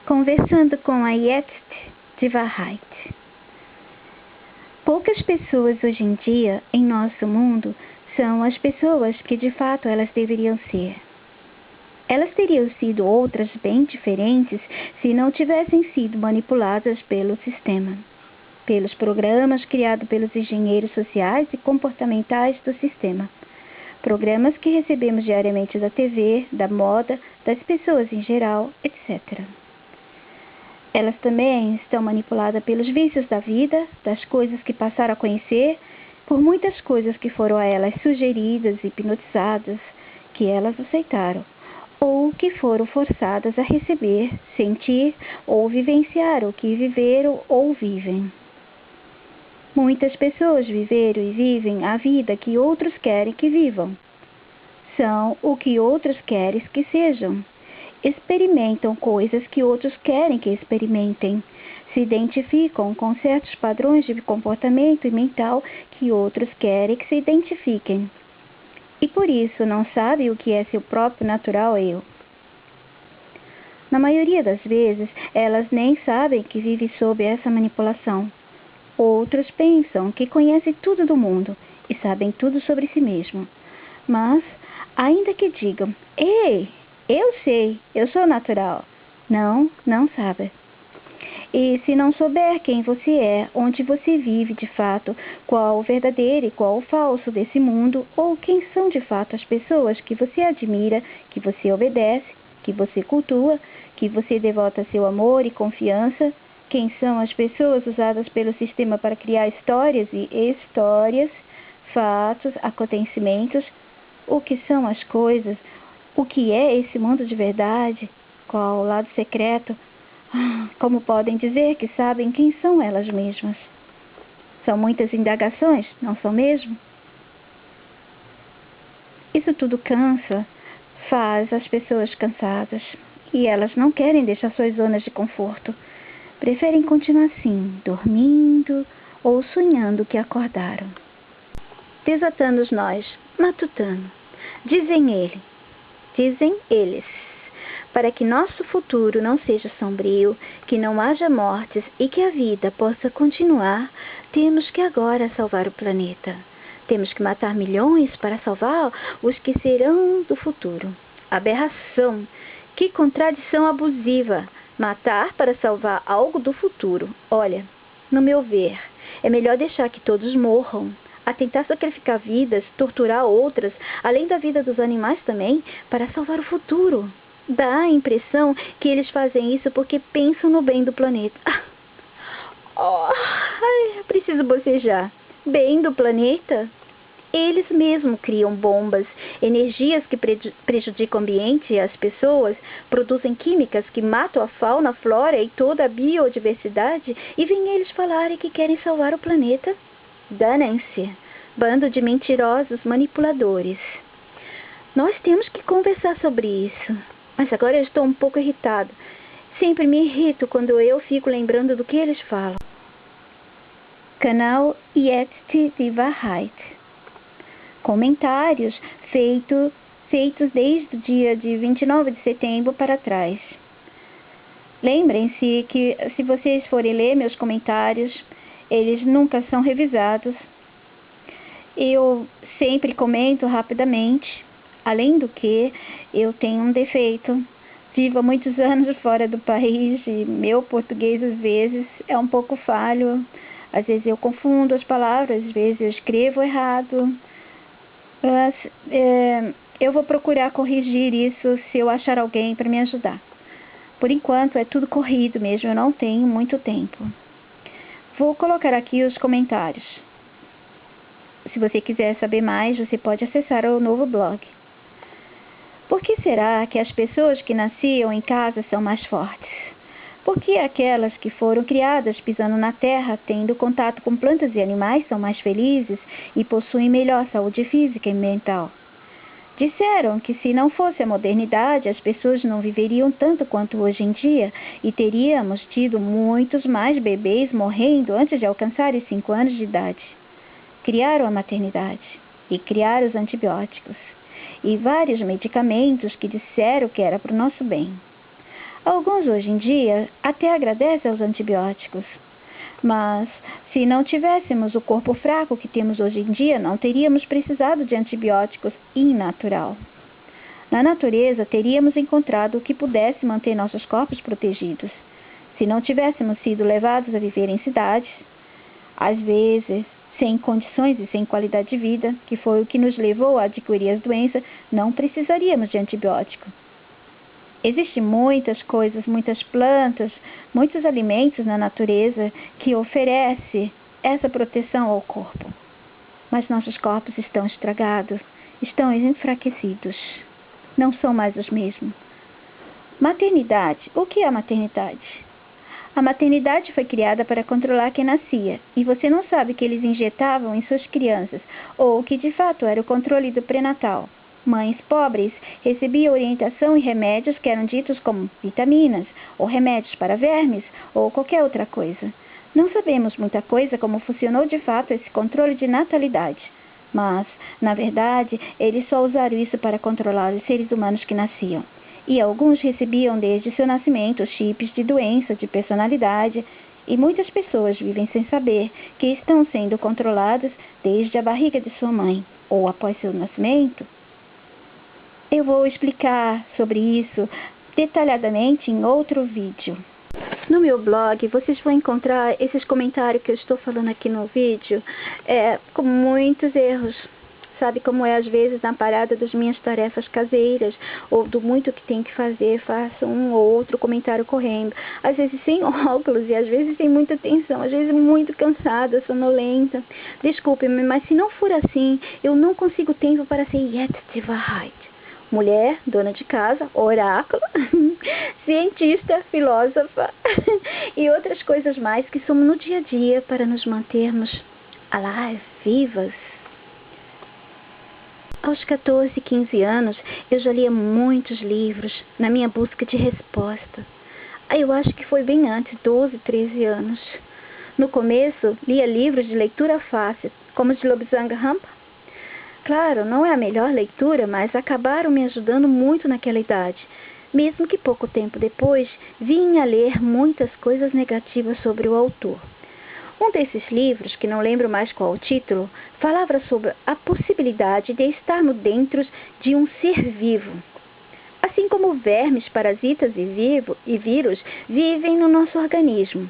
Conversando com a Jetzt de Wahrheit. Poucas pessoas hoje em dia, em nosso mundo, são as pessoas que de fato elas deveriam ser. Elas teriam sido outras bem diferentes se não tivessem sido manipuladas pelo sistema, pelos programas criados pelos engenheiros sociais e comportamentais do sistema. Programas que recebemos diariamente da TV, da moda, das pessoas em geral, etc. Elas também estão manipuladas pelos vícios da vida, das coisas que passaram a conhecer, por muitas coisas que foram a elas sugeridas e hipnotizadas, que elas aceitaram, ou que foram forçadas a receber, sentir ou vivenciar o que viveram ou vivem. Muitas pessoas viveram e vivem a vida que outros querem que vivam. São o que outros querem que sejam. Experimentam coisas que outros querem que experimentem. Se identificam com certos padrões de comportamento e mental que outros querem que se identifiquem. E por isso não sabem o que é seu próprio natural eu. Na maioria das vezes, elas nem sabem que vivem sob essa manipulação. Outros pensam que conhecem tudo do mundo e sabem tudo sobre si mesmo. Mas, ainda que digam, ei, eu sei, eu sou natural. Não sabe. E se não souber quem você é, onde você vive de fato, qual o verdadeiro e qual o falso desse mundo, ou quem são de fato as pessoas que você admira, que você obedece, que você cultua, que você devota seu amor e confiança, quem são as pessoas usadas pelo sistema para criar histórias e histórias, fatos, acontecimentos, o que são as coisas, o que é esse mundo de verdade, qual o lado secreto, como podem dizer que sabem quem são elas mesmas? São muitas indagações, não são mesmo? Isso tudo cansa, faz as pessoas cansadas, e elas não querem deixar suas zonas de conforto. Preferem continuar assim, dormindo ou sonhando que acordaram. Desatando os nós, matutando. Dizem eles, para que nosso futuro não seja sombrio, que não haja mortes e que a vida possa continuar, temos que agora salvar o planeta. Temos que matar milhões para salvar os que serão do futuro. Aberração! Que contradição abusiva! Matar para salvar algo do futuro. Olha, no meu ver, é melhor deixar que todos morram. A tentar sacrificar vidas, torturar outras, além da vida dos animais também, para salvar o futuro. Dá a impressão que eles fazem isso porque pensam no bem do planeta. Preciso bocejar. Bem do planeta? Eles mesmos criam bombas, energias que prejudicam o ambiente e as pessoas, produzem químicas que matam a fauna, a flora e toda a biodiversidade, e vêm eles falarem que querem salvar o planeta. Danem-se, bando de mentirosos manipuladores. Nós temos que conversar sobre isso. Mas agora eu estou um pouco irritado. Sempre me irrito quando eu fico lembrando do que eles falam. Canal Jetzt de Wahrheit. Comentários feitos desde o dia de 29 de setembro para trás. Lembrem-se que se vocês forem ler meus comentários, eles nunca são revisados. Eu sempre comento rapidamente. Além do que, eu tenho um defeito. Vivo há muitos anos fora do país e meu português às vezes é um pouco falho. Às vezes eu confundo as palavras, às vezes eu escrevo errado. Mas eu vou procurar corrigir isso se eu achar alguém para me ajudar. Por enquanto é tudo corrido mesmo, eu não tenho muito tempo. Vou colocar aqui os comentários. Se você quiser saber mais, você pode acessar o novo blog. Por que será que as pessoas que nasciam em casa são mais fortes? Por que aquelas que foram criadas pisando na terra, tendo contato com plantas e animais, são mais felizes e possuem melhor saúde física e mental? Disseram que se não fosse a modernidade, as pessoas não viveriam tanto quanto hoje em dia e teríamos tido muitos mais bebês morrendo antes de alcançarem 5 anos de idade. Criaram a maternidade e criaram os antibióticos e vários medicamentos que disseram que era para o nosso bem. Alguns hoje em dia até agradecem aos antibióticos. Mas, se não tivéssemos o corpo fraco que temos hoje em dia, não teríamos precisado de antibióticos in natural. Na natureza, teríamos encontrado o que pudesse manter nossos corpos protegidos. Se não tivéssemos sido levados a viver em cidades, às vezes sem condições e sem qualidade de vida, que foi o que nos levou a adquirir as doenças, não precisaríamos de antibiótico. Existem muitas coisas, muitas plantas, muitos alimentos na natureza que oferecem essa proteção ao corpo. Mas nossos corpos estão estragados, estão enfraquecidos. Não são mais os mesmos. Maternidade. O que é a maternidade? A maternidade foi criada para controlar quem nascia, e você não sabe que eles injetavam em suas crianças, ou que de fato era o controle do pré-natal. Mães pobres recebiam orientação e remédios que eram ditos como vitaminas, ou remédios para vermes, ou qualquer outra coisa. Não sabemos muita coisa como funcionou de fato esse controle de natalidade. Mas, na verdade, eles só usaram isso para controlar os seres humanos que nasciam. E alguns recebiam desde seu nascimento chips de doença, de personalidade, e muitas pessoas vivem sem saber que estão sendo controladas desde a barriga de sua mãe, ou após seu nascimento. Eu vou explicar sobre isso detalhadamente em outro vídeo. No meu blog, vocês vão encontrar esses comentários que eu estou falando aqui no vídeo, com muitos erros. Sabe como é às vezes na parada das minhas tarefas caseiras, ou do muito que tem que fazer, faço um ou outro comentário correndo. Às vezes sem óculos e às vezes sem muita atenção, às vezes muito cansada, sonolenta. Desculpe-me, mas se não for assim, eu não consigo tempo para ser Jetzt Wahrheit. Mulher, dona de casa, oráculo, cientista, filósofa e outras coisas mais que somos no dia a dia para nos mantermos alive, vivas. Aos 14, 15 anos, eu já lia muitos livros na minha busca de resposta. Eu acho que foi bem antes, 12, 13 anos. No começo, lia livros de leitura fácil, como de Lobsang Rampa. Claro, não é a melhor leitura, mas acabaram me ajudando muito naquela idade. Mesmo que pouco tempo depois, vim a ler muitas coisas negativas sobre o autor. Um desses livros, que não lembro mais qual o título, falava sobre a possibilidade de estarmos dentro de um ser vivo. Assim como vermes, parasitas e vírus vivem no nosso organismo.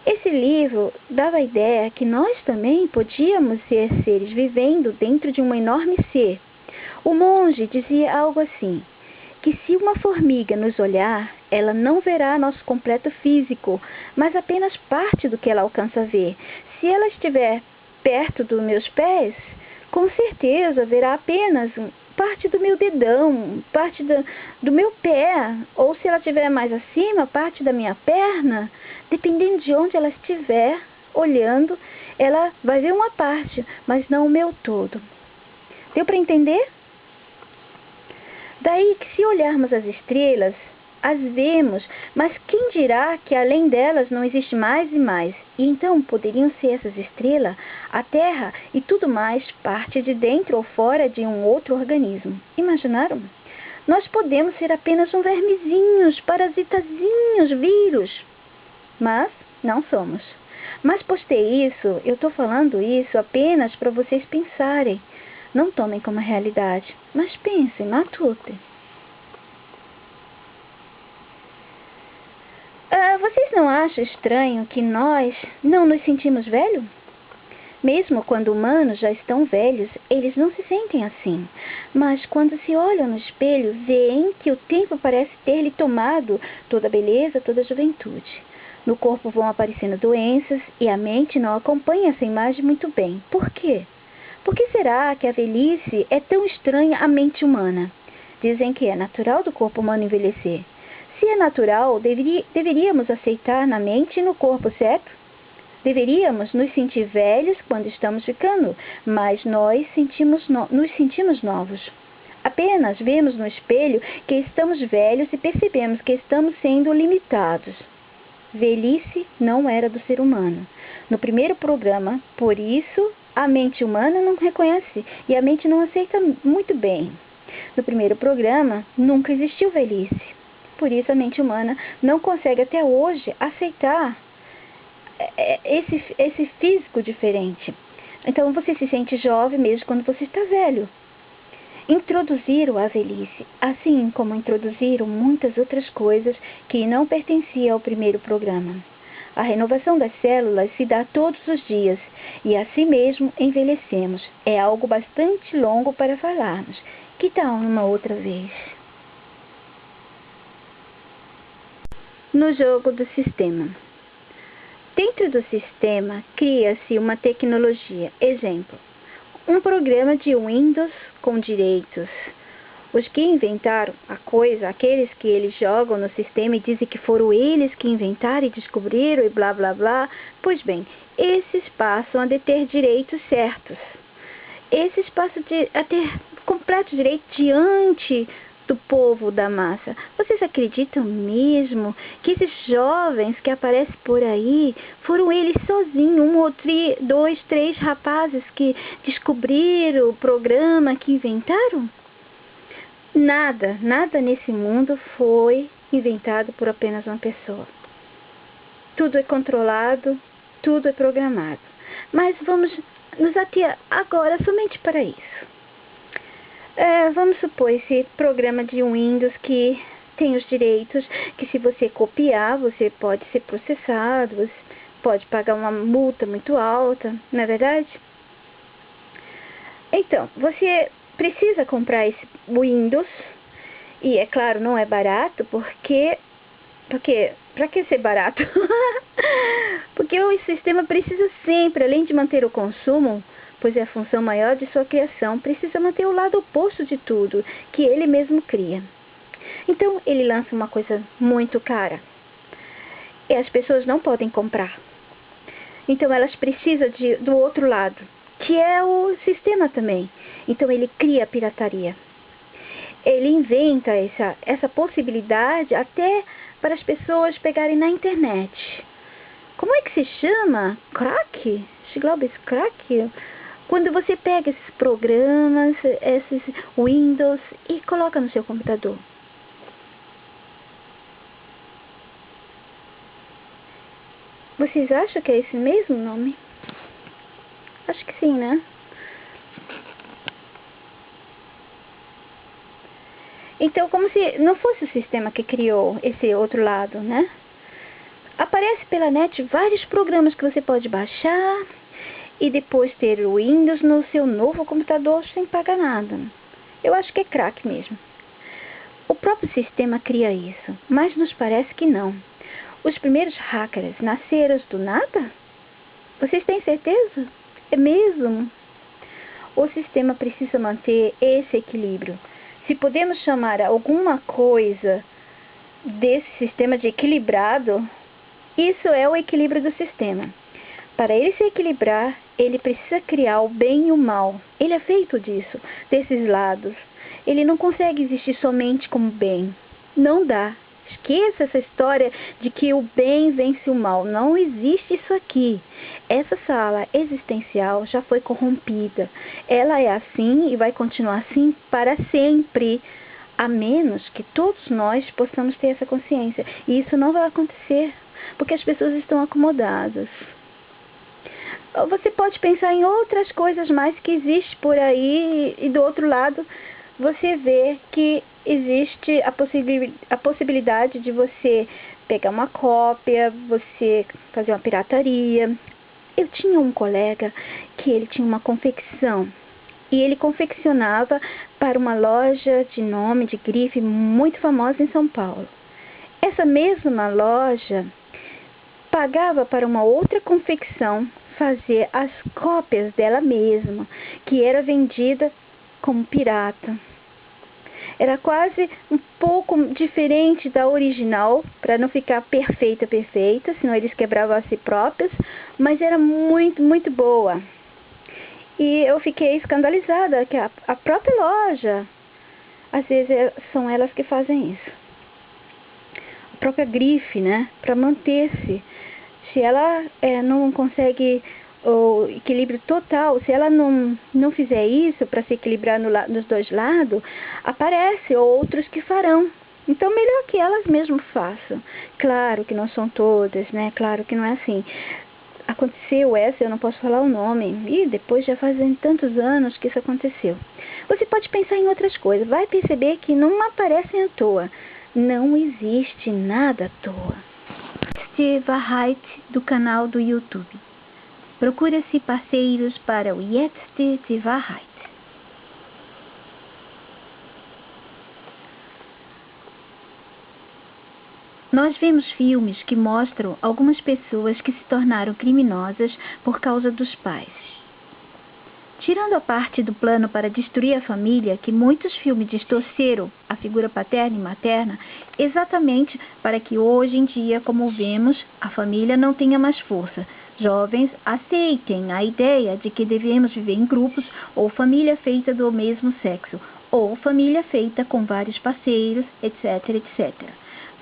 Esse livro dava a ideia que nós também podíamos ser seres vivendo dentro de um enorme ser. O monge dizia algo assim, que se uma formiga nos olhar, ela não verá nosso completo físico, mas apenas parte do que ela alcança a ver. Se ela estiver perto dos meus pés, com certeza verá apenas parte do meu dedão, parte do meu pé, ou se ela estiver mais acima, parte da minha perna, dependendo de onde ela estiver olhando, ela vai ver uma parte, mas não o meu todo. Deu para entender? Daí que se olharmos as estrelas, as vemos, mas quem dirá que além delas não existe mais e mais? E então poderiam ser essas estrelas, a Terra e tudo mais parte de dentro ou fora de um outro organismo. Imaginaram? Nós podemos ser apenas um vermezinhos, parasitazinhos, vírus. Mas não somos. Mas postei isso, eu estou falando isso apenas para vocês pensarem. Não tomem como realidade, mas pensem, matutem. Vocês não acham estranho que nós não nos sentimos velhos? Mesmo quando humanos já estão velhos, eles não se sentem assim. Mas quando se olham no espelho, veem que o tempo parece ter-lhe tomado toda a beleza, toda a juventude. No corpo vão aparecendo doenças e a mente não acompanha essa imagem muito bem. Por quê? Por que será que a velhice é tão estranha à mente humana? Dizem que é natural do corpo humano envelhecer. Se é natural, deveríamos aceitar na mente e no corpo, certo? Deveríamos nos sentir velhos quando estamos ficando, mas nós nos sentimos novos. Apenas vemos no espelho que estamos velhos e percebemos que estamos sendo limitados. Velhice não era do ser humano. No primeiro programa, por isso, a mente humana não reconhece e a mente não aceita muito bem. No primeiro programa, nunca existiu velhice. Por isso a mente humana não consegue até hoje aceitar esse físico diferente. Então você se sente jovem mesmo quando você está velho. Introduziram a velhice, assim como introduziram muitas outras coisas que não pertenciam ao primeiro programa. A renovação das células se dá todos os dias e assim mesmo envelhecemos. É algo bastante longo para falarmos. Que tal numa outra vez? No jogo do sistema. Dentro do sistema, cria-se uma tecnologia. Exemplo, um programa de Windows com direitos. Os que inventaram a coisa, aqueles que eles jogam no sistema e dizem que foram eles que inventaram e descobriram e blá blá blá, pois bem, esses passam a ter direitos certos. Esses passam a ter completo direito diante do povo da massa. Vocês acreditam mesmo que esses jovens que aparecem por aí foram eles sozinhos, dois, três rapazes que descobriram o programa, que inventaram? Nada nesse mundo foi inventado por apenas uma pessoa. Tudo é controlado, tudo é programado. Mas vamos nos ater agora somente para isso. Vamos supor esse programa de Windows que tem os direitos, que se você copiar, você pode ser processado, você pode pagar uma multa muito alta, não é verdade? Então, você precisa comprar esse Windows, e é claro, não é barato, porque para que ser barato? Porque o sistema precisa sempre, além de manter o consumo, pois é a função maior de sua criação, precisa manter o lado oposto de tudo, que ele mesmo cria. Então, ele lança uma coisa muito cara, e as pessoas não podem comprar. Então, elas precisam do outro lado, que é o sistema também. Então, ele cria a pirataria. Ele inventa essa possibilidade até para as pessoas pegarem na internet. Como é que se chama? Crack? Ich glaube, es crack. Quando você pega esses programas, esses Windows e coloca no seu computador. Vocês acham que é esse mesmo nome? Acho que sim, né? Então, como se não fosse o sistema que criou esse outro lado, né? Aparece pela net vários programas que você pode baixar e depois ter o Windows no seu novo computador sem pagar nada. Eu acho que é crack mesmo. O próprio sistema cria isso, mas nos parece que não. Os primeiros hackers nasceram do nada? Vocês têm certeza? É mesmo? O sistema precisa manter esse equilíbrio. Se podemos chamar alguma coisa desse sistema de equilibrado, isso é o equilíbrio do sistema. Para ele se equilibrar, ele precisa criar o bem e o mal. Ele é feito disso, desses lados. Ele não consegue existir somente como bem. Não dá. Esqueça essa história de que o bem vence o mal. Não existe isso aqui. Essa sala existencial já foi corrompida. Ela é assim e vai continuar assim para sempre, a menos que todos nós possamos ter essa consciência. E isso não vai acontecer, porque as pessoas estão acomodadas. Você pode pensar em outras coisas mais que existem por aí, e do outro lado você vê que existe a possibilidade de você pegar uma cópia, você fazer uma pirataria. Eu tinha um colega que ele tinha uma confecção e ele confeccionava para uma loja de nome, de grife muito famosa em São Paulo. Essa mesma loja pagava para uma outra confecção fazer as cópias dela mesma, que era vendida como pirata. Era quase um pouco diferente da original, para não ficar perfeita, senão eles quebravam a si próprios, mas era muito, muito boa. E eu fiquei escandalizada que a própria loja, às vezes são elas que fazem isso. A própria grife, né, para manter-se. Se ela não consegue o equilíbrio total, se ela não fizer isso para se equilibrar nos dois lados, aparece outros que farão. Então, melhor que elas mesmas façam. Claro que não são todas, né? Claro que não é assim. Aconteceu essa, eu não posso falar o nome. E depois já fazem tantos anos que isso aconteceu. Você pode pensar em outras coisas. Vai perceber que não aparecem à toa. Não existe nada à toa. Steve Wahrheit, do canal do YouTube. Procura-se parceiros para o Jetzt die Wahrheit. Nós vemos filmes que mostram algumas pessoas que se tornaram criminosas por causa dos pais. Tirando a parte do plano para destruir a família, que muitos filmes distorceram a figura paterna e materna, exatamente para que hoje em dia, como vemos, a família não tenha mais força. Jovens aceitem a ideia de que devemos viver em grupos ou família feita do mesmo sexo, ou família feita com vários parceiros, etc, etc.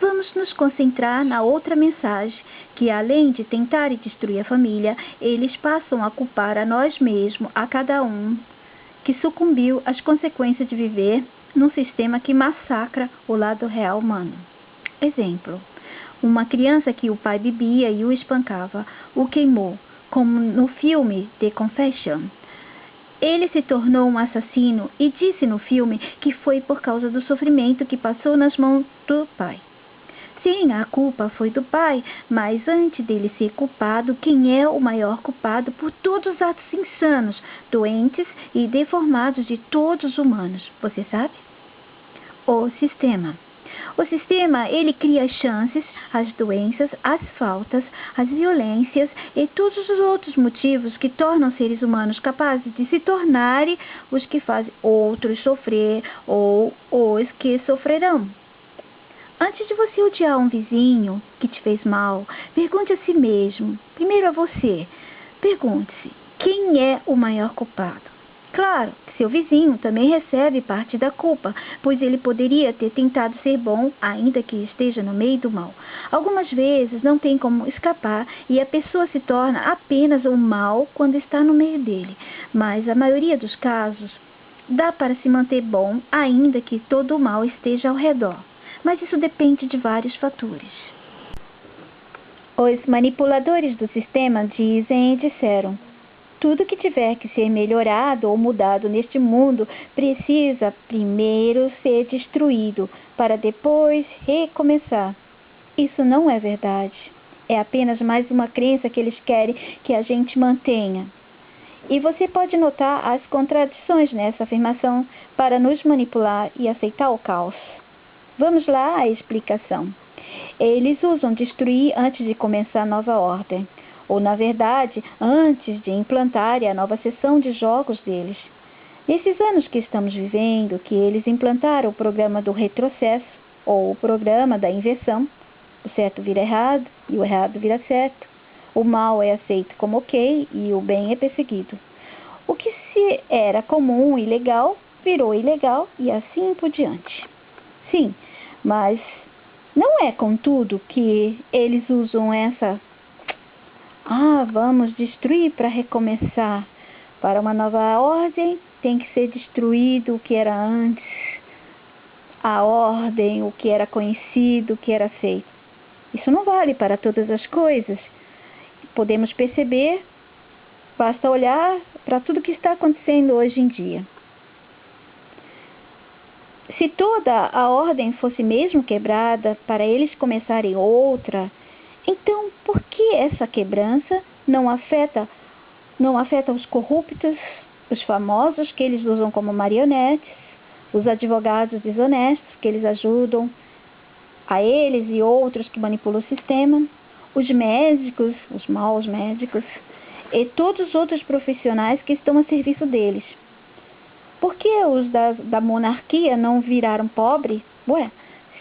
Vamos nos concentrar na outra mensagem, que além de tentar destruir a família, eles passam a culpar a nós mesmos, a cada um, que sucumbiu às consequências de viver num sistema que massacra o lado real humano. Exemplo: uma criança que o pai bebia e o espancava, o queimou, como no filme The Confession. Ele se tornou um assassino e disse no filme que foi por causa do sofrimento que passou nas mãos do pai. Sim, a culpa foi do pai, mas antes dele ser culpado, quem é o maior culpado por todos os atos insanos, doentes e deformados de todos os humanos? Você sabe? O sistema. O sistema, ele cria as chances, as doenças, as faltas, as violências e todos os outros motivos que tornam seres humanos capazes de se tornarem os que fazem outros sofrer ou os que sofrerão. Antes de você odiar um vizinho que te fez mal, pergunte a si mesmo, primeiro a você, pergunte-se, quem é o maior culpado? Claro, seu vizinho também recebe parte da culpa, pois ele poderia ter tentado ser bom, ainda que esteja no meio do mal. Algumas vezes não tem como escapar e a pessoa se torna apenas o mal quando está no meio dele, mas a maioria dos casos dá para se manter bom, ainda que todo o mal esteja ao redor. Mas isso depende de vários fatores. Os manipuladores do sistema dizem e disseram: tudo que tiver que ser melhorado ou mudado neste mundo precisa primeiro ser destruído, para depois recomeçar. Isso não é verdade. É apenas mais uma crença que eles querem que a gente mantenha. E você pode notar as contradições nessa afirmação para nos manipular e aceitar o caos. Vamos lá à explicação. Eles usam destruir antes de começar a nova ordem, ou na verdade, antes de implantarem a nova seção de jogos deles. Nesses anos que estamos vivendo, que eles implantaram o programa do retrocesso, ou o programa da inversão, o certo vira errado e o errado vira certo. O mal é aceito como ok e o bem é perseguido. O que se era comum e legal, virou ilegal e assim por diante. Sim, mas não é contudo que eles usam essa vamos destruir para recomeçar. Para uma nova ordem tem que ser destruído o que era antes. A ordem, o que era conhecido, o que era feito. Isso não vale para todas as coisas. Podemos perceber, basta olhar para tudo que está acontecendo hoje em dia. Se toda a ordem fosse mesmo quebrada para eles começarem outra, então por que essa quebrança não afeta os corruptos, os famosos que eles usam como marionetes, os advogados desonestos que eles ajudam a eles e outros que manipulam o sistema, os médicos, os maus médicos e todos os outros profissionais que estão a serviço deles? Por que os da monarquia não viraram pobres?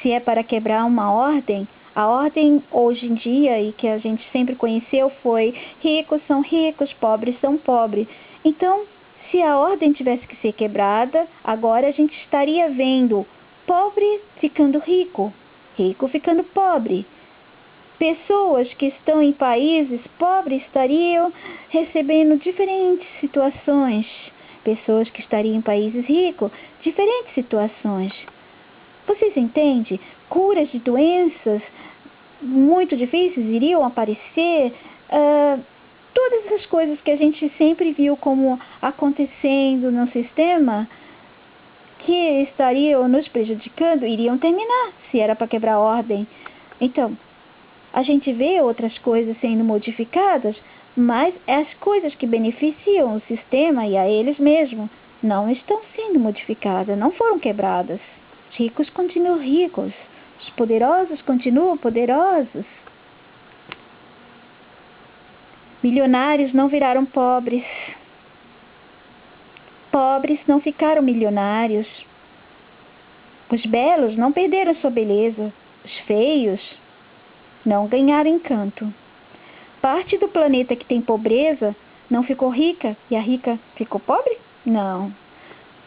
Se é para quebrar uma ordem, a ordem hoje em dia e que a gente sempre conheceu foi ricos são ricos, pobres são pobres. Então, se a ordem tivesse que ser quebrada, agora a gente estaria vendo pobre ficando rico, rico ficando pobre. Pessoas que estão em países pobres estariam recebendo diferentes situações. Pessoas que estariam em países ricos, diferentes situações. Vocês entendem? Curas de doenças muito difíceis iriam aparecer. Todas essas coisas que a gente sempre viu como acontecendo no sistema, que estariam nos prejudicando, iriam terminar, se era para quebrar a ordem. Então, a gente vê outras coisas sendo modificadas, mas as coisas que beneficiam o sistema e a eles mesmos não estão sendo modificadas, não foram quebradas. Os ricos continuam ricos, os poderosos continuam poderosos. Milionários não viraram pobres. Pobres não ficaram milionários. Os belos não perderam sua beleza. Os feios não ganharam encanto. Parte do planeta que tem pobreza não ficou rica e a rica ficou pobre? Não.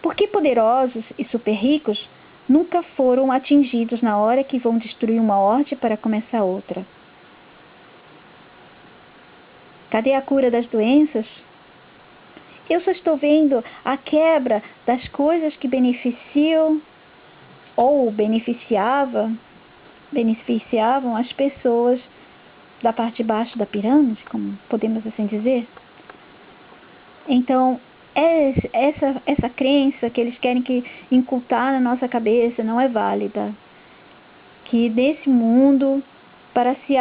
Porque poderosos e super ricos nunca foram atingidos na hora que vão destruir uma ordem para começar outra. Cadê a cura das doenças? Eu só estou vendo a quebra das coisas que beneficiam ou beneficiavam as pessoas da parte de baixo da pirâmide, como podemos assim dizer. Então, essa crença que eles querem incultar na nossa cabeça não é válida. Que nesse mundo, para se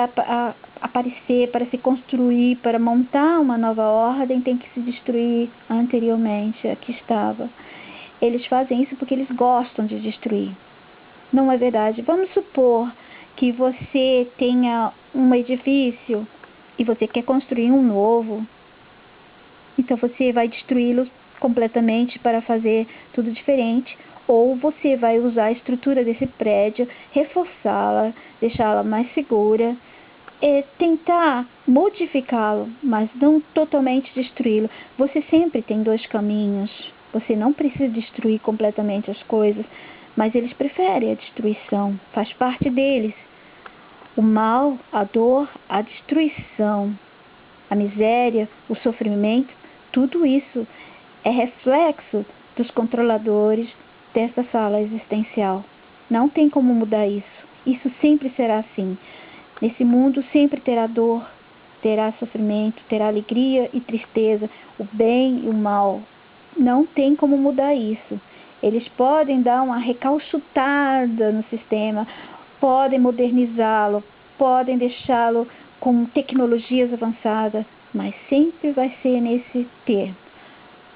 aparecer, para se construir, para montar uma nova ordem, tem que se destruir anteriormente a que estava. Eles fazem isso porque eles gostam de destruir. Não é verdade. Vamos supor que você tenha um edifício e você quer construir um novo. Então você vai destruí-lo completamente para fazer tudo diferente. Ou você vai usar a estrutura desse prédio, reforçá-la, deixá-la mais segura, tentar modificá-lo, mas não totalmente destruí-lo. Você sempre tem dois caminhos. Você não precisa destruir completamente as coisas, mas eles preferem a destruição. Faz parte deles. O mal, a dor, a destruição, a miséria, o sofrimento, tudo isso é reflexo dos controladores dessa sala existencial. Não tem como mudar isso. Isso sempre será assim. Nesse mundo sempre terá dor, terá sofrimento, terá alegria e tristeza, o bem e o mal. Não tem como mudar isso. Eles podem dar uma recalchutada no sistema, podem modernizá-lo, podem deixá-lo com tecnologias avançadas, mas sempre vai ser nesse termo.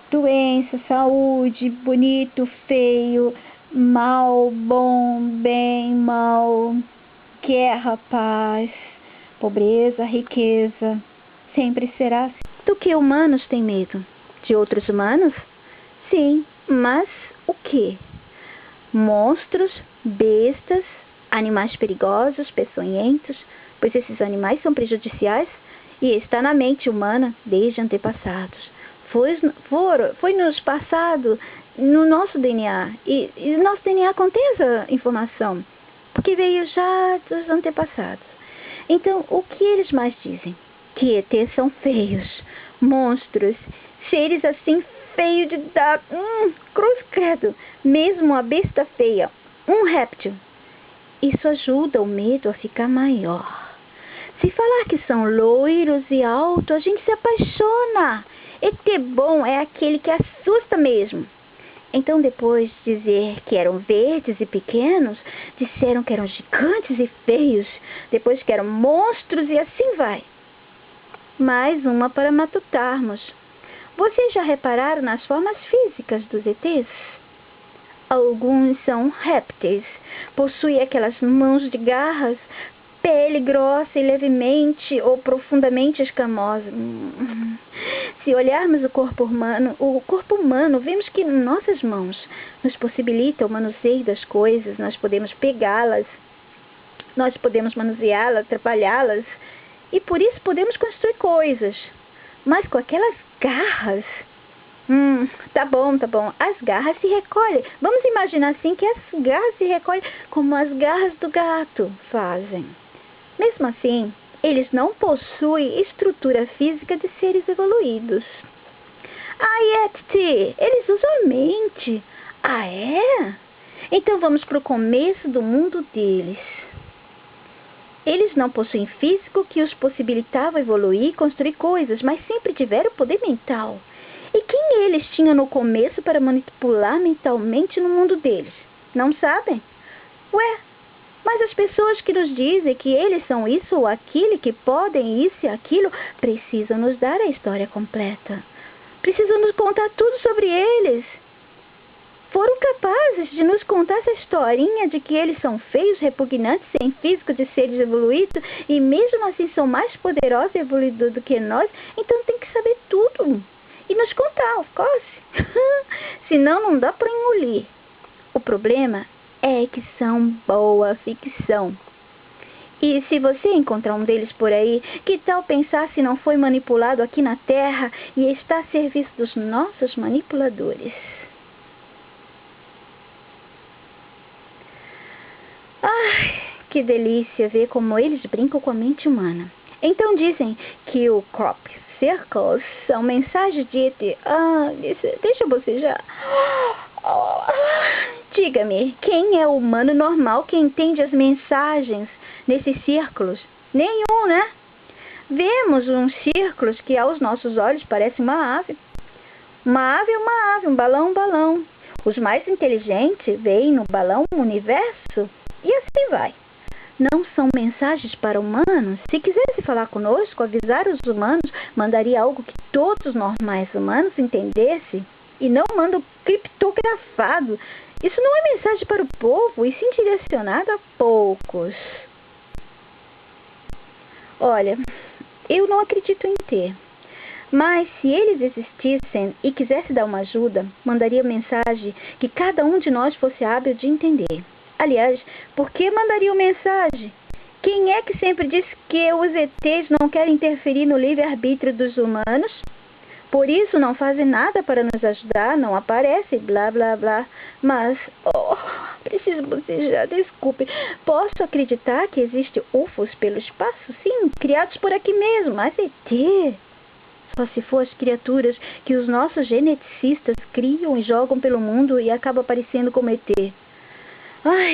Doença, saúde, bonito, feio, mal, bom, bem, mal, guerra, paz, pobreza, riqueza. Sempre será assim. Do que humanos têm medo? De outros humanos? Sim, mas o que? Monstros, bestas, animais perigosos, peçonhentos, pois esses animais são prejudiciais e está na mente humana desde antepassados. Foi nos passado no nosso DNA, e nosso DNA contém essa informação, porque veio já dos antepassados. Então, o que eles mais dizem? Que ETs são feios, monstros, seres assim feios de dar, cruz credo, mesmo a besta feia, um réptil. Isso ajuda o medo a ficar maior. Se falar que são loiros e altos, a gente se apaixona. ET bom é aquele que assusta mesmo. Então, depois de dizer que eram verdes e pequenos, disseram que eram gigantes e feios, depois que eram monstros e assim vai. Mais uma para matutarmos. Vocês já repararam nas formas físicas dos ETs? Alguns são répteis, possuem aquelas mãos de garras, pele grossa e levemente ou profundamente escamosa. Se olharmos o corpo humano, vemos que nossas mãos nos possibilitam o manuseio das coisas, nós podemos pegá-las, nós podemos manuseá-las, atrapalhá-las, e por isso podemos construir coisas. Mas com aquelas garras, tá bom, as garras se recolhem. Vamos imaginar assim que as garras se recolhem como as garras do gato fazem. Mesmo assim, eles não possuem estrutura física de seres evoluídos. Ah, Yeti, eles usam a mente. Ah, é? Então vamos para o começo do mundo deles. Eles não possuem físico que os possibilitava evoluir e construir coisas, mas sempre tiveram poder mental. E quem eles tinham no começo para manipular mentalmente no mundo deles? Não sabem? Ué, mas as pessoas que nos dizem que eles são isso ou aquilo, que podem isso e aquilo, precisam nos dar a história completa. Precisam nos contar tudo sobre eles. Foram capazes de nos contar essa historinha de que eles são feios, repugnantes, sem físico de seres evoluídos e mesmo assim são mais poderosos e evoluídos do que nós, então tem que saber tudo. E nos contar, of course. Senão não dá para engolir. O problema é que são boa ficção. E se você encontrar um deles por aí, que tal pensar se não foi manipulado aqui na Terra e está a serviço dos nossos manipuladores? Ai, que delícia ver como eles brincam com a mente humana. Então dizem que o Crop Circles são mensagens de ET. Deixa eu bocejar. Diga-me, quem é o humano normal que entende as mensagens nesses círculos? Nenhum, né? Vemos uns círculos que aos nossos olhos parecem uma ave. Uma ave é uma ave, um balão é um balão. Os mais inteligentes veem no balão o universo e assim vai. Não são mensagens para humanos? Se quisesse falar conosco, avisar os humanos, mandaria algo que todos os normais humanos entendessem. E não manda criptografado. Isso não é mensagem para o povo, e sim direcionado a poucos. Olha, eu não acredito em ter. Mas se eles existissem e quisessem dar uma ajuda, mandaria mensagem que cada um de nós fosse hábil de entender. Aliás, por que mandariam mensagem? Quem é que sempre diz que os ETs não querem interferir no livre-arbítrio dos humanos? Por isso não fazem nada para nos ajudar, não aparecem, blá blá blá. Mas, preciso bocejar, desculpe. Posso acreditar que existem UFOs pelo espaço? Sim, criados por aqui mesmo, mas ET... Só se for as criaturas que os nossos geneticistas criam e jogam pelo mundo e acaba aparecendo como ET.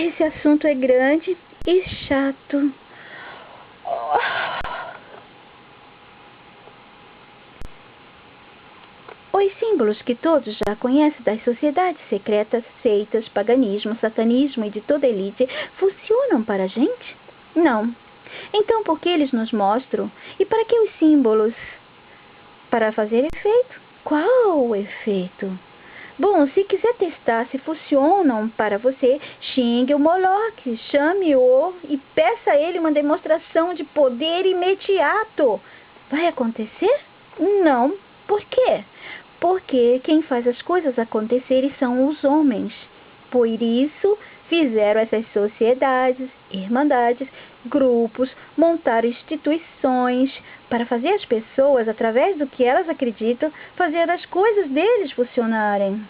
Esse assunto é grande e chato. Os símbolos que todos já conhecem das sociedades secretas, seitas, paganismo, satanismo e de toda elite funcionam para a gente? Não. Então por que eles nos mostram? E para que os símbolos? Para fazer efeito. Qual o efeito? Bom, se quiser testar se funcionam para você, xingue o Moloch, chame-o e peça a ele uma demonstração de poder imediato. Vai acontecer? Não. Por quê? Porque quem faz as coisas acontecerem são os homens. Por isso, fizeram essas sociedades, irmandades, grupos, montaram instituições para fazer as pessoas, através do que elas acreditam, fazer as coisas deles funcionarem.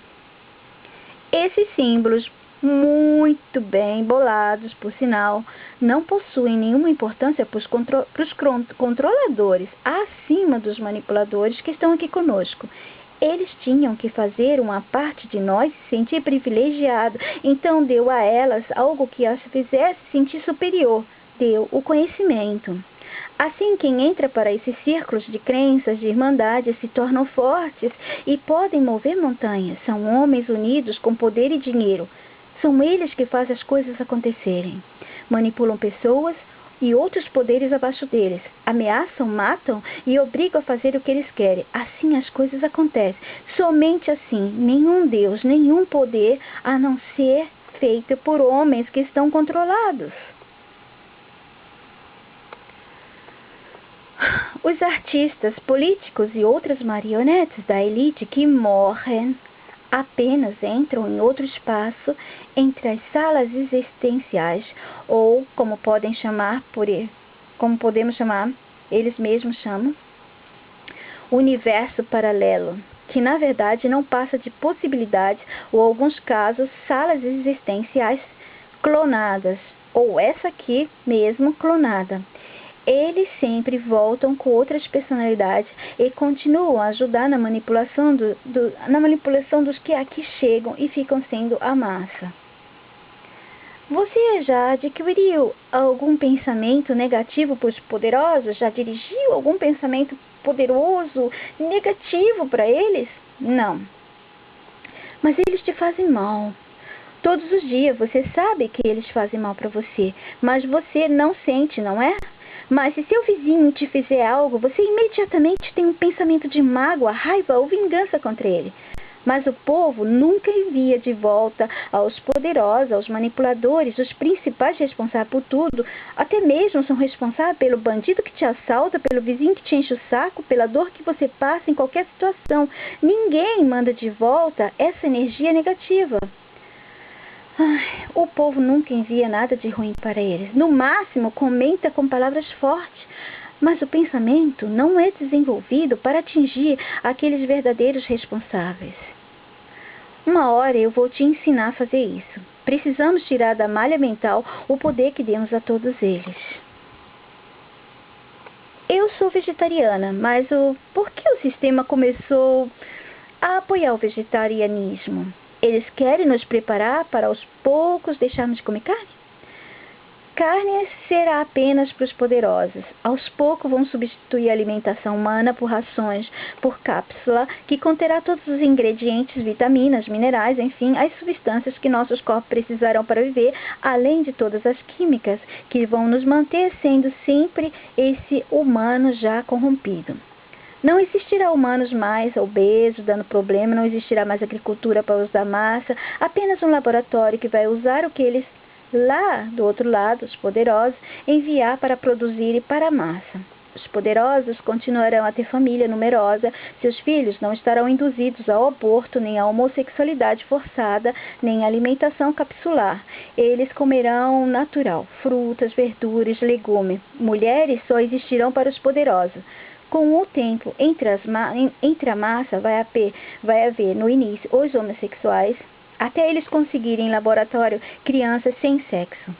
Esses símbolos, muito bem bolados, por sinal, não possuem nenhuma importância para os controladores, acima dos manipuladores que estão aqui conosco. Eles tinham que fazer uma parte de nós se sentir privilegiado, então deu a elas algo que as fizesse sentir superior, deu o conhecimento. Assim, quem entra para esses círculos de crenças, de irmandades, se tornam fortes e podem mover montanhas. São homens unidos com poder e dinheiro. São eles que fazem as coisas acontecerem. Manipulam pessoas e outros poderes abaixo deles. Ameaçam, matam e obrigam a fazer o que eles querem. Assim as coisas acontecem. Somente assim, nenhum Deus, nenhum poder, a não ser feito por homens que estão controlados. Os artistas, políticos e outras marionetes da elite que morrem apenas entram em outro espaço entre as salas existenciais, ou como podemos chamar, eles mesmos chamam, universo paralelo, que na verdade não passa de possibilidades ou, em alguns casos, salas existenciais clonadas, ou essa aqui mesmo clonada. Eles sempre voltam com outras personalidades e continuam a ajudar na manipulação, na manipulação dos que aqui chegam e ficam sendo a massa. Você já adquiriu algum pensamento negativo para os poderosos? Já dirigiu algum pensamento poderoso, negativo para eles? Não. Mas eles te fazem mal. Todos os dias você sabe que eles fazem mal para você, mas você não sente, não é? Mas se seu vizinho te fizer algo, você imediatamente tem um pensamento de mágoa, raiva ou vingança contra ele. Mas o povo nunca envia de volta aos poderosos, aos manipuladores, os principais responsáveis por tudo. Até mesmo são responsáveis pelo bandido que te assalta, pelo vizinho que te enche o saco, pela dor que você passa em qualquer situação. Ninguém manda de volta essa energia negativa. O povo nunca envia nada de ruim para eles. No máximo, comenta com palavras fortes. Mas o pensamento não é desenvolvido para atingir aqueles verdadeiros responsáveis. Uma hora eu vou te ensinar a fazer isso. Precisamos tirar da malha mental o poder que demos a todos eles. Eu sou vegetariana, mas por que o sistema começou a apoiar o vegetarianismo? Eles querem nos preparar para aos poucos deixarmos de comer carne? Carne será apenas para os poderosos. Aos poucos vão substituir a alimentação humana por rações, por cápsula, que conterá todos os ingredientes, vitaminas, minerais, enfim, as substâncias que nossos corpos precisarão para viver, além de todas as químicas que vão nos manter sendo sempre esse humano já corrompido. Não existirá humanos mais obesos, dando problema, não existirá mais agricultura para usar massa, apenas um laboratório que vai usar o que eles lá do outro lado, os poderosos, enviar para produzir para a massa. Os poderosos continuarão a ter família numerosa, seus filhos não estarão induzidos ao aborto, nem à homossexualidade forçada, nem à alimentação capsular. Eles comerão natural, frutas, verduras, legumes. Mulheres só existirão para os poderosos. Com o tempo, entre a massa vai haver, no início, os homossexuais, até eles conseguirem em laboratório crianças sem sexo.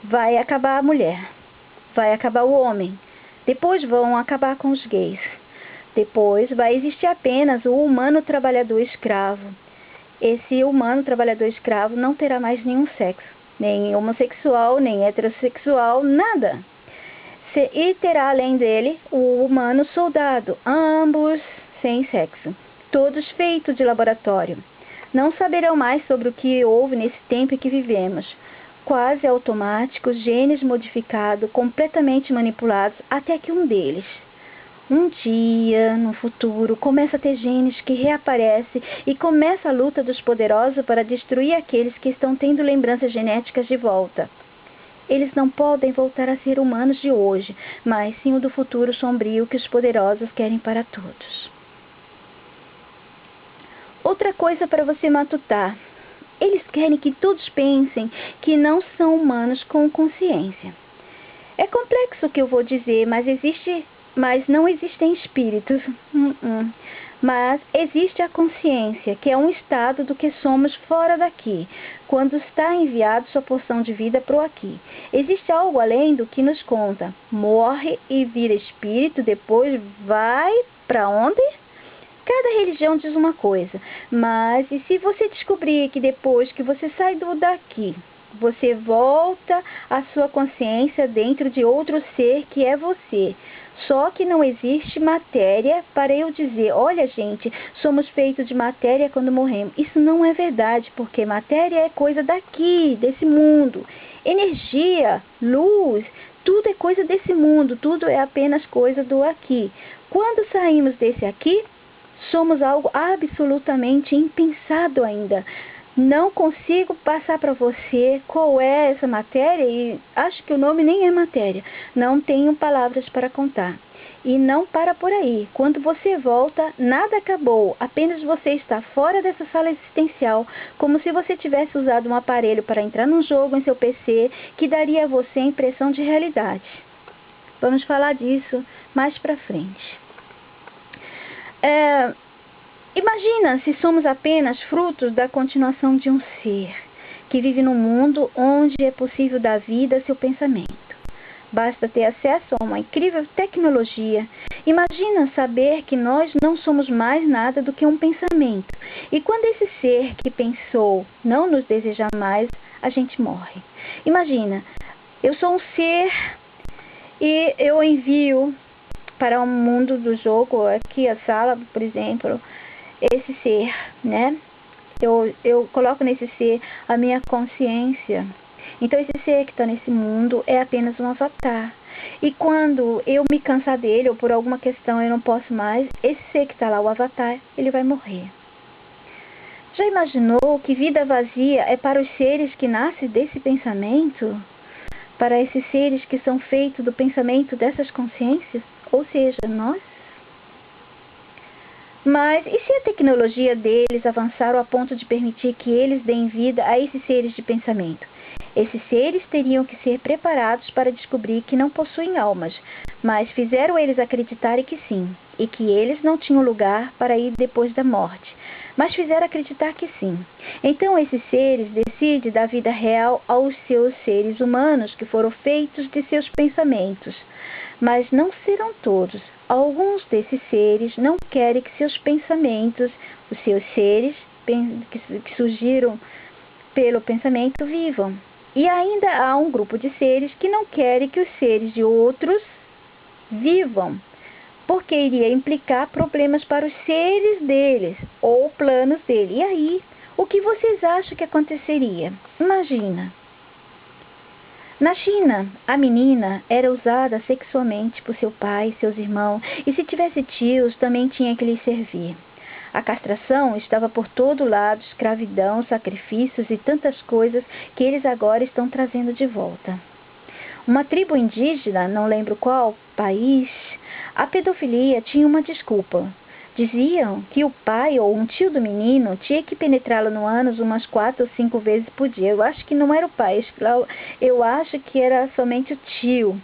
Vai acabar a mulher, vai acabar o homem, depois vão acabar com os gays. Depois vai existir apenas o humano trabalhador escravo. Esse humano trabalhador escravo não terá mais nenhum sexo, nem homossexual, nem heterossexual, nada. E terá além dele o humano soldado, ambos sem sexo, todos feitos de laboratório. Não saberão mais sobre o que houve nesse tempo em que vivemos. Quase automáticos, genes modificados, completamente manipulados, até que um deles, um dia, no futuro, começa a ter genes que reaparecem e começa a luta dos poderosos para destruir aqueles que estão tendo lembranças genéticas de volta. Eles não podem voltar a ser humanos de hoje, mas sim o do futuro sombrio que os poderosos querem para todos. Outra coisa para você matutar. Eles querem que todos pensem que não são humanos com consciência. É complexo o que eu vou dizer, mas não existem espíritos. Mas existe a consciência, que é um estado do que somos fora daqui, quando está enviado sua porção de vida para o aqui. Existe algo além do que nos conta. Morre e vira espírito, depois vai para onde? Cada religião diz uma coisa, mas e se você descobrir que depois que você sai do daqui, você volta à sua consciência dentro de outro ser que é você? Só que não existe matéria para eu dizer, olha gente, somos feitos de matéria quando morremos. Isso não é verdade, porque matéria é coisa daqui, desse mundo. Energia, luz, tudo é coisa desse mundo, tudo é apenas coisa do aqui. Quando saímos desse aqui, somos algo absolutamente impensado ainda. Não consigo passar para você qual é essa matéria e acho que o nome nem é matéria. Não tenho palavras para contar. E não para por aí. Quando você volta, nada acabou. Apenas você está fora dessa sala existencial, como se você tivesse usado um aparelho para entrar num jogo em seu PC que daria a você a impressão de realidade. Vamos falar disso mais para frente. Imagina se somos apenas frutos da continuação de um ser que vive num mundo onde é possível dar vida a seu pensamento. Basta ter acesso a uma incrível tecnologia. Imagina saber que nós não somos mais nada do que um pensamento. E quando esse ser que pensou não nos desejar mais, a gente morre. Imagina, eu sou um ser e eu envio para o mundo do jogo, aqui a sala, por exemplo, esse ser, né? Eu coloco nesse ser a minha consciência. Então esse ser que está nesse mundo é apenas um avatar. E quando eu me cansar dele, ou por alguma questão eu não posso mais, esse ser que está lá, o avatar, ele vai morrer. Já imaginou que vida vazia é para os seres que nascem desse pensamento? Para esses seres que são feitos do pensamento dessas consciências? Ou seja, nós? Mas e se a tecnologia deles avançar ao ponto de permitir que eles deem vida a esses seres de pensamento? Esses seres teriam que ser preparados para descobrir que não possuem almas, mas fizeram eles acreditarem que sim, e que eles não tinham lugar para ir depois da morte, mas fizeram acreditar que sim. Então esses seres decidem dar vida real aos seus seres humanos que foram feitos de seus pensamentos, mas não serão todos. Alguns desses seres não querem que seus pensamentos, os seus seres que surgiram pelo pensamento, vivam. E ainda há um grupo de seres que não querem que os seres de outros vivam, porque iria implicar problemas para os seres deles, ou planos dele. E aí, o que vocês acham que aconteceria? Imagina. Na China, a menina era usada sexualmente por seu pai, seus irmãos, e se tivesse tios, também tinha que lhes servir. A castração estava por todo lado, escravidão, sacrifícios e tantas coisas que eles agora estão trazendo de volta. Uma tribo indígena, não lembro qual país, a pedofilia tinha uma desculpa. Diziam que o pai ou um tio do menino tinha que penetrá-lo no ânus umas 4 ou 5 vezes por dia. Eu acho que não era o pai, eu acho que era somente o tio,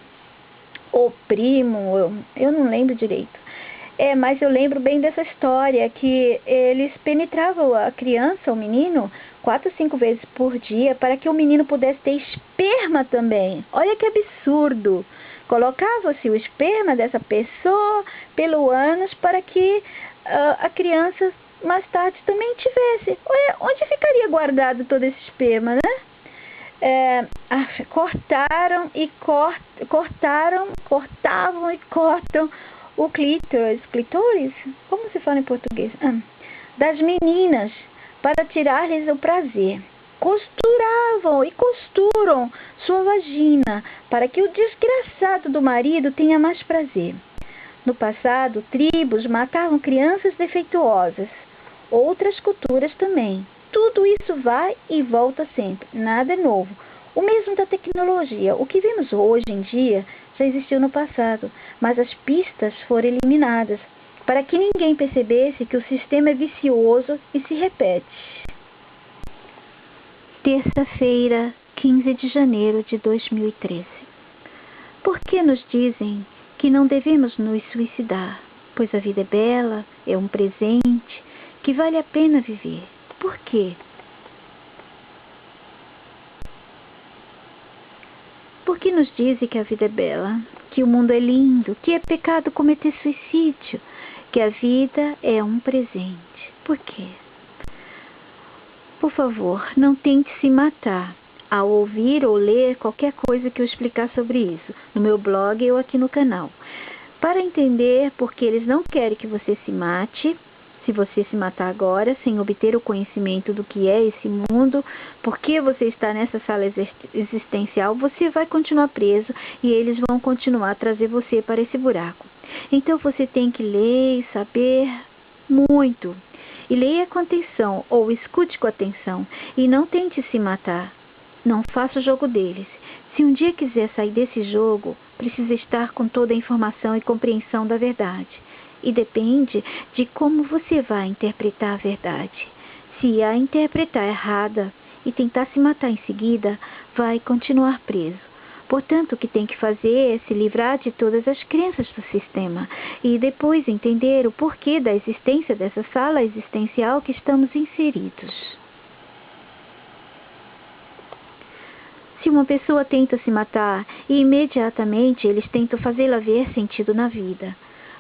ou primo, eu não lembro direito. Mas eu lembro bem dessa história, que eles penetravam a criança, o menino, 4 ou 5 vezes por dia, para que o menino pudesse ter esperma também. Olha que absurdo! Colocava-se o esperma dessa pessoa pelo ânus para que a criança mais tarde também tivesse. Olha, onde ficaria guardado todo esse esperma, né? Cortavam e cortam o clitóris, como se fala em português? Das meninas, para tirar-lhes o prazer. Costuravam e costuram sua vagina, para que o desgraçado do marido tenha mais prazer. No passado, tribos matavam crianças defeituosas. Outras culturas também. Tudo isso vai e volta sempre. Nada é novo. O mesmo da tecnologia. O que vemos hoje em dia já existiu no passado, mas as pistas foram eliminadas, para que ninguém percebesse que o sistema é vicioso e se repete. Terça-feira, 15 de janeiro de 2013. Por que nos dizem que não devemos nos suicidar? Pois a vida é bela, é um presente, que vale a pena viver. Por quê? Por que nos dizem que a vida é bela, que o mundo é lindo, que é pecado cometer suicídio, que a vida é um presente? Por quê? Por favor, não tente se matar ao ouvir ou ler qualquer coisa que eu explicar sobre isso, no meu blog ou aqui no canal. Para entender por que eles não querem que você se mate, se você se matar agora, sem obter o conhecimento do que é esse mundo, porque você está nessa sala existencial, você vai continuar preso e eles vão continuar a trazer você para esse buraco. Então você tem que ler e saber muito. E leia com atenção, ou escute com atenção, e não tente se matar. Não faça o jogo deles. Se um dia quiser sair desse jogo, precisa estar com toda a informação e compreensão da verdade. E depende de como você vai interpretar a verdade. Se a interpretar errada e tentar se matar em seguida, vai continuar preso. Portanto, o que tem que fazer é se livrar de todas as crenças do sistema e depois entender o porquê da existência dessa sala existencial que estamos inseridos. Se uma pessoa tenta se matar e imediatamente eles tentam fazê-la ver sentido na vida.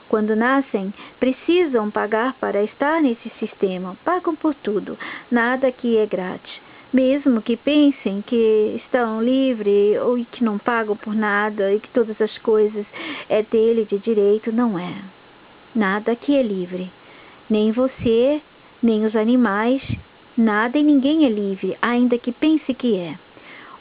Quando nascem, precisam pagar para estar nesse sistema. Pagam por tudo. Nada aqui é grátis. Mesmo que pensem que estão livres ou que não pagam por nada e que todas as coisas é dele de direito, não é. Nada aqui é livre. Nem você, nem os animais, nada e ninguém é livre, ainda que pense que é.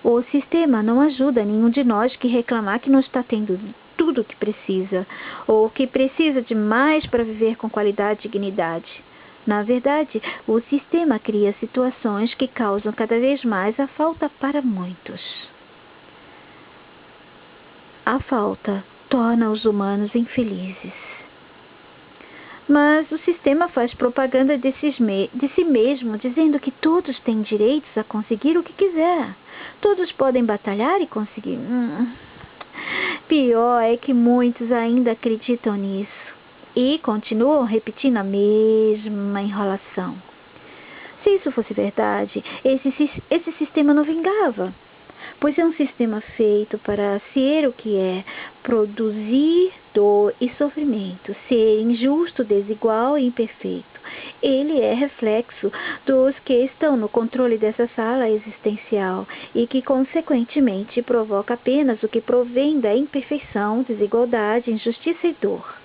O sistema não ajuda nenhum de nós que reclamar que não está tendo tudo o que precisa, ou que precisa de mais para viver com qualidade e dignidade. Na verdade, o sistema cria situações que causam cada vez mais a falta para muitos. A falta torna os humanos infelizes. Mas o sistema faz propaganda de si mesmo, dizendo que todos têm direitos a conseguir o que quiser. Todos podem batalhar e conseguir. Pior é que muitos ainda acreditam nisso e continuam repetindo a mesma enrolação. Se isso fosse verdade, esse sistema não vingava, pois é um sistema feito para ser o que é, produzir dor e sofrimento, ser injusto, desigual e imperfeito. Ele é reflexo dos que estão no controle dessa sala existencial e que, consequentemente, provoca apenas o que provém da imperfeição, desigualdade, injustiça e dor.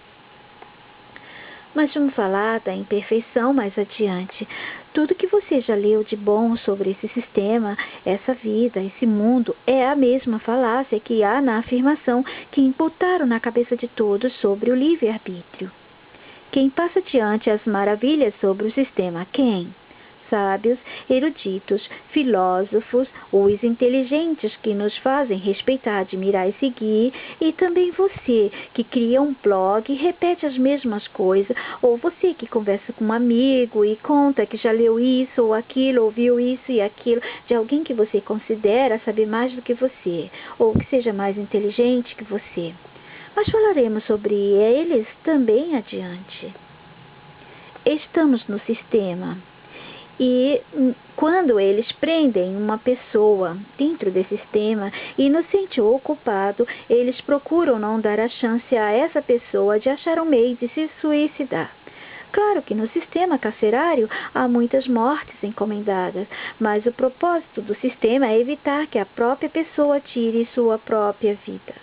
Mas vamos falar da imperfeição mais adiante. Tudo que você já leu de bom sobre esse sistema, essa vida, esse mundo, é a mesma falácia que há na afirmação que imputaram na cabeça de todos sobre o livre-arbítrio. Quem passa adiante as maravilhas sobre o sistema? Quem? Sábios, eruditos, filósofos, os inteligentes que nos fazem respeitar, admirar e seguir, e também você que cria um blog e repete as mesmas coisas, ou você que conversa com um amigo e conta que já leu isso ou aquilo, ouviu isso e aquilo, de alguém que você considera saber mais do que você, ou que seja mais inteligente que você. Mas falaremos sobre eles também adiante. Estamos no sistema. E quando eles prendem uma pessoa dentro desse sistema, inocente ou culpado, eles procuram não dar a chance a essa pessoa de achar um meio de se suicidar. Claro que no sistema carcerário há muitas mortes encomendadas, mas o propósito do sistema é evitar que a própria pessoa tire sua própria vida.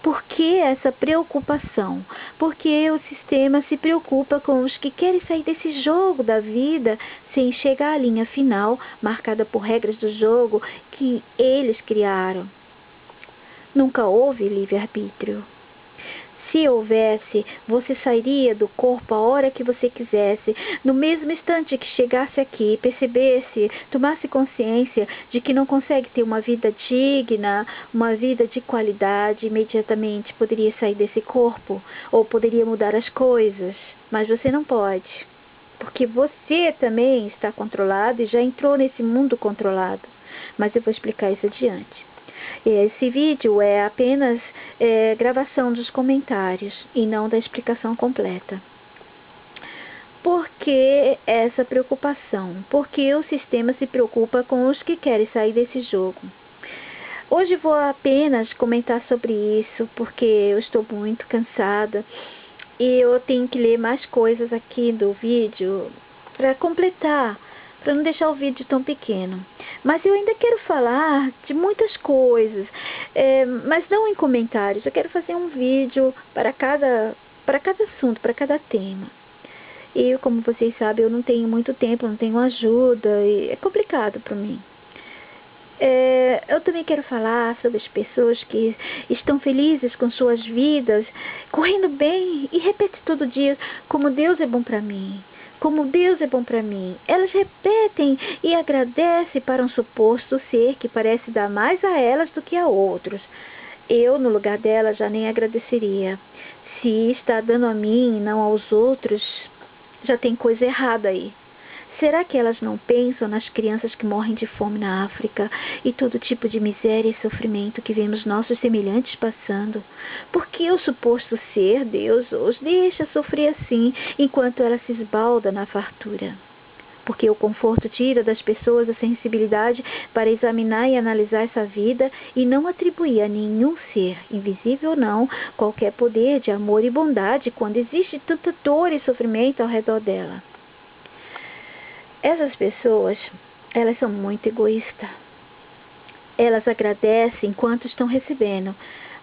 Por que essa preocupação? Porque o sistema se preocupa com os que querem sair desse jogo da vida sem chegar à linha final, marcada por regras do jogo que eles criaram. Nunca houve livre-arbítrio. Se houvesse, você sairia do corpo a hora que você quisesse, no mesmo instante que chegasse aqui, percebesse, tomasse consciência de que não consegue ter uma vida digna, uma vida de qualidade, imediatamente poderia sair desse corpo, ou poderia mudar as coisas, mas você não pode, porque você também está controlado e já entrou nesse mundo controlado, mas eu vou explicar isso adiante. Esse vídeo é apenas gravação dos comentários e não da explicação completa. Por que essa preocupação? Porque o sistema se preocupa com os que querem sair desse jogo. Hoje vou apenas comentar sobre isso, porque eu estou muito cansada e eu tenho que ler mais coisas aqui do vídeo para completar, para não deixar o vídeo tão pequeno. Mas eu ainda quero falar de muitas coisas, mas não em comentários. Eu quero fazer um vídeo para cada assunto, para cada tema. E como vocês sabem, eu não tenho muito tempo, não tenho ajuda, e é complicado para mim. Eu também quero falar sobre as pessoas que estão felizes com suas vidas, correndo bem e repetem todo dia como Deus é bom para mim. Como Deus é bom para mim. Elas repetem e agradecem para um suposto ser que parece dar mais a elas do que a outros. Eu, no lugar delas, já nem agradeceria. Se está dando a mim e não aos outros, já tem coisa errada aí. Será que elas não pensam nas crianças que morrem de fome na África e todo tipo de miséria e sofrimento que vemos nossos semelhantes passando? Por que o suposto ser, Deus, os deixa sofrer assim, enquanto ela se esbalda na fartura? Porque o conforto tira das pessoas a sensibilidade para examinar e analisar essa vida e não atribuir a nenhum ser, invisível ou não, qualquer poder de amor e bondade quando existe tanta dor e sofrimento ao redor dela. Essas pessoas elas são muito egoístas. Elas agradecem enquanto estão recebendo,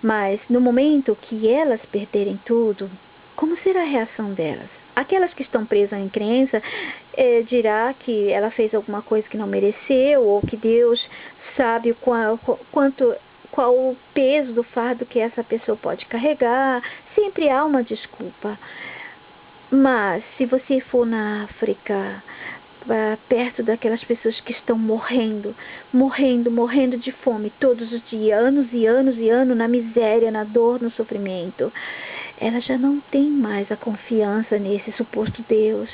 mas no momento que elas perderem tudo, como será a reação delas? Aquelas que estão presas em crença dirá que ela fez alguma coisa que não mereceu, ou que Deus sabe qual o peso do fardo que essa pessoa pode carregar. Sempre há uma desculpa. Mas se você for na África, perto daquelas pessoas que estão morrendo de fome todos os dias, anos e anos e anos, na miséria, na dor, no sofrimento, ela já não tem mais a confiança nesse suposto Deus.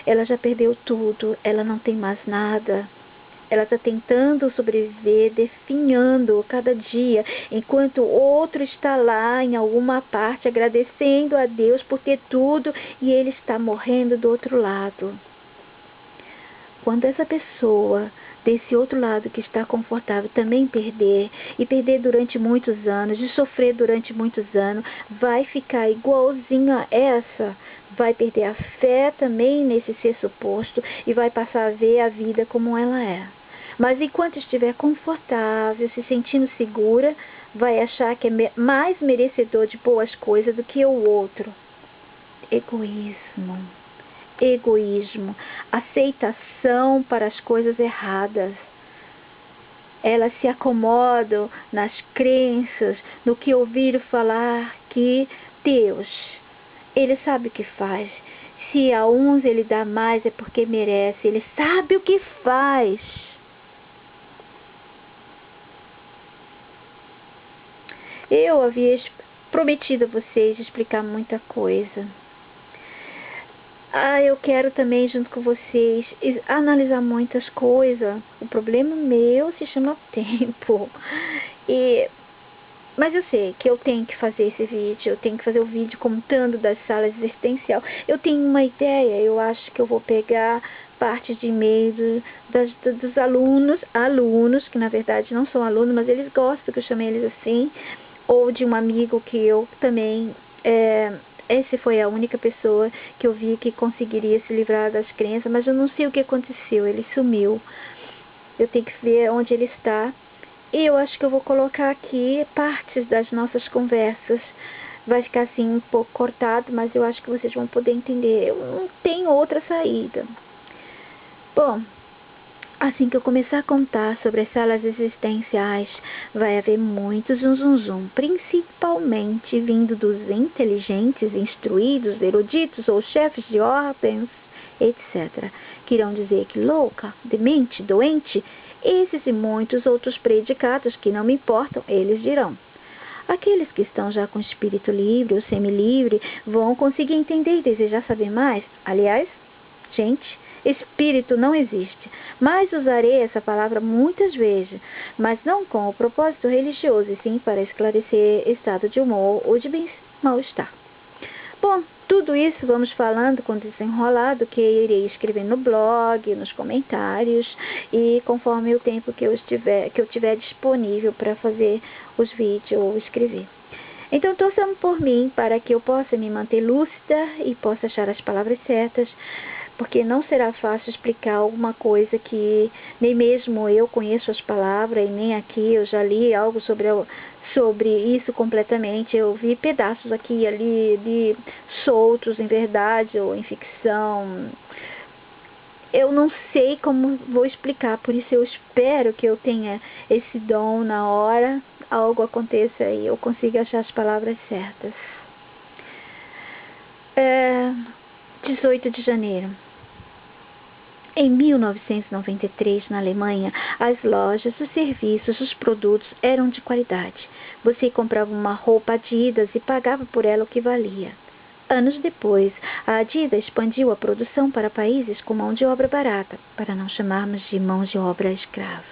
Ela já perdeu tudo, ela não tem mais nada. Ela está tentando sobreviver, definhando cada dia, enquanto o outro está lá em alguma parte agradecendo a Deus por ter tudo e ele está morrendo do outro lado. Quando essa pessoa desse outro lado que está confortável também perder, e perder durante muitos anos, e sofrer durante muitos anos, vai ficar igualzinho a essa, vai perder a fé também nesse ser suposto e vai passar a ver a vida como ela é. Mas enquanto estiver confortável, se sentindo segura, vai achar que é mais merecedor de boas coisas do que o outro. Egoísmo, aceitação para as coisas erradas. Elas se acomodam nas crenças, no que ouviram falar que Deus, Ele sabe o que faz. Se a uns Ele dá mais é porque merece, Ele sabe o que faz. Eu havia prometido a vocês explicar muita coisa. Eu quero também, junto com vocês, analisar muitas coisas. O problema meu se chama tempo. Mas eu sei que eu tenho que fazer esse vídeo. Eu tenho que fazer o vídeo contando das salas existencial. Eu tenho uma ideia. Eu acho que eu vou pegar partes de e-mail dos alunos, que na verdade não são alunos, mas eles gostam que eu chame eles assim. Ou de um amigo que eu também... Essa foi a única pessoa que eu vi que conseguiria se livrar das crenças, mas eu não sei o que aconteceu, ele sumiu. Eu tenho que ver onde ele está. E eu acho que eu vou colocar aqui partes das nossas conversas. Vai ficar assim um pouco cortado, mas eu acho que vocês vão poder entender. Eu não tenho outra saída. Bom, assim que eu começar a contar sobre as salas existenciais, vai haver muito zum, principalmente vindo dos inteligentes, instruídos, eruditos ou chefes de ordens, etc., que irão dizer que louca, demente, doente, esses e muitos outros predicados que não me importam, eles dirão. Aqueles que estão já com espírito livre ou semi-livre vão conseguir entender e desejar saber mais. Aliás, gente, espírito não existe, mas usarei essa palavra muitas vezes, mas não com o propósito religioso, e sim para esclarecer estado de humor ou de mal-estar. Bom, tudo isso vamos falando com desenrolado, que eu irei escrever no blog, nos comentários, e conforme o tempo que eu tiver disponível para fazer os vídeos ou escrever. Então, torçam por mim para que eu possa me manter lúcida e possa achar as palavras certas, porque não será fácil explicar alguma coisa que nem mesmo eu conheço as palavras, e nem aqui eu já li algo sobre isso completamente. Eu vi pedaços aqui e ali, soltos em verdade ou em ficção. Eu não sei como vou explicar, por isso eu espero que eu tenha esse dom na hora, algo aconteça e eu consiga achar as palavras certas. 18 de janeiro. Em 1993, na Alemanha, as lojas, os serviços, os produtos eram de qualidade. Você comprava uma roupa Adidas e pagava por ela o que valia. Anos depois, a Adidas expandiu a produção para países com mão de obra barata, para não chamarmos de mão de obra escrava.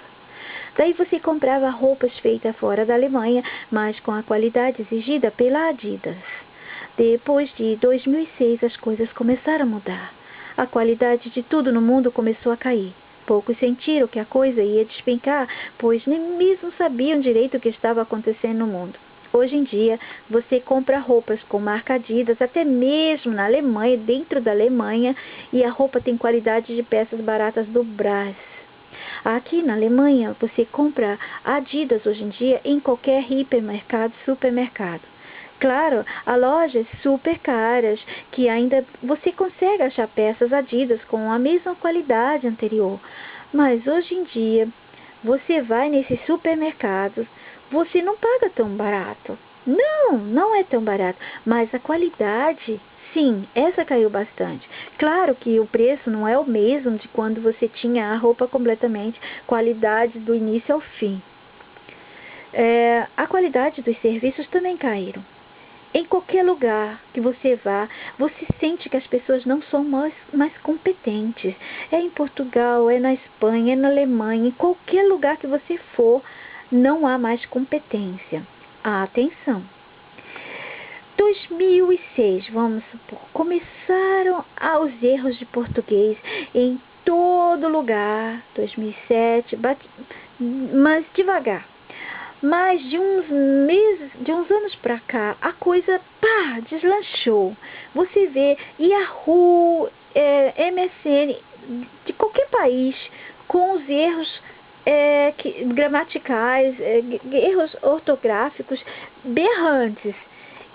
Daí você comprava roupas feitas fora da Alemanha, mas com a qualidade exigida pela Adidas. Depois de 2006, as coisas começaram a mudar. A qualidade de tudo no mundo começou a cair. Poucos sentiram que a coisa ia despencar, pois nem mesmo sabiam direito o que estava acontecendo no mundo. Hoje em dia, você compra roupas com marca Adidas, até mesmo na Alemanha, dentro da Alemanha, e a roupa tem qualidade de peças baratas do Brás. Aqui na Alemanha, você compra Adidas hoje em dia em qualquer hipermercado, supermercado. Claro, há lojas super caras que ainda você consegue achar peças Adidas com a mesma qualidade anterior. Mas hoje em dia, você vai nesses supermercados, você não paga tão barato. Não, não é tão barato, mas a qualidade, sim, essa caiu bastante. Claro que o preço não é o mesmo de quando você tinha a roupa completamente qualidade do início ao fim. A qualidade dos serviços também caíram. Em qualquer lugar que você vá, você sente que as pessoas não são mais competentes. É em Portugal, é na Espanha, é na Alemanha, em qualquer lugar que você for, não há mais competência. Atenção! 2006, vamos supor, começaram os erros de português em todo lugar. 2007, mas devagar. Mas de uns meses, de uns anos pra cá, a coisa, deslanchou. Você vê Yahoo, MSN, de qualquer país, com os erros gramaticais, erros ortográficos berrantes.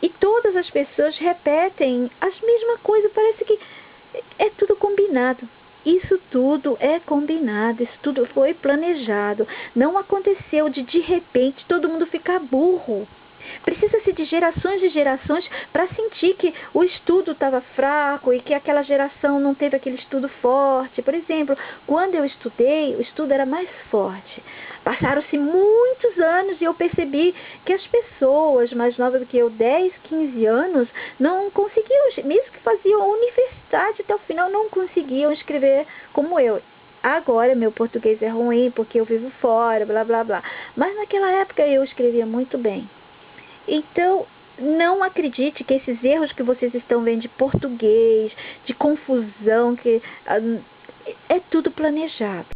E todas as pessoas repetem as mesmas coisas, parece que é tudo combinado. Isso tudo é combinado, isso tudo foi planejado. Não aconteceu de repente todo mundo ficar burro. Precisa-se de gerações para sentir que o estudo estava fraco e que aquela geração não teve aquele estudo forte. Por exemplo, quando eu estudei, o estudo era mais forte. Passaram-se muitos anos e eu percebi que as pessoas mais novas do que eu, 10, 15 anos, não conseguiam, mesmo que faziam universidade até o final, não conseguiam escrever como eu. Agora meu português é ruim porque eu vivo fora, blá blá blá. Mas naquela época eu escrevia muito bem. Então, não acredite que esses erros que vocês estão vendo de português, de confusão, é tudo planejado.